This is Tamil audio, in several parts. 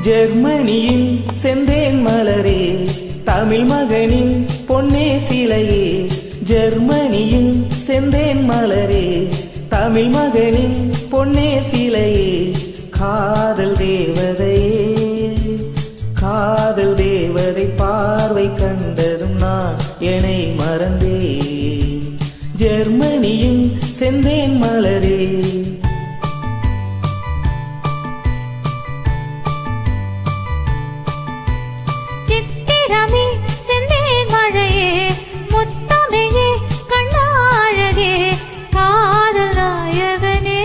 ஜெர்மனியின் செந்தேன் மலரே, தமிழ் மகனின் பொன்னே சிலையே. ஜெர்மனியின் செந்தேன் மலரே, தமிழ் மகனின் பொன்னே சிலையே. காதல் தேவதையே, காதல் தேவதை பார்வை கண்டதும் நான் என்னை மறந்தேன். ஜெர்மனியின் செந்தேன் மலரே. சித்திரமே செந்தேன் மழையே, முத்தமிழே கண்ணாழகே. காதல் நாயகனே,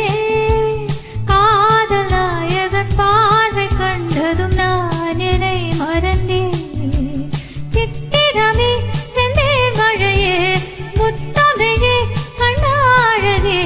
காதல் நாயகன் பார்வை கண்டதும் நான் என்னை மறந்தேன். சித்திரமே செந்தேன் மழையே, முத்தமிழே கண்ணாழகே.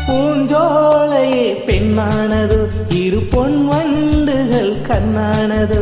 பூஞ்சோலையே பெண்ணானது, இரு பொன் வண்டுகள் கண்ணானது.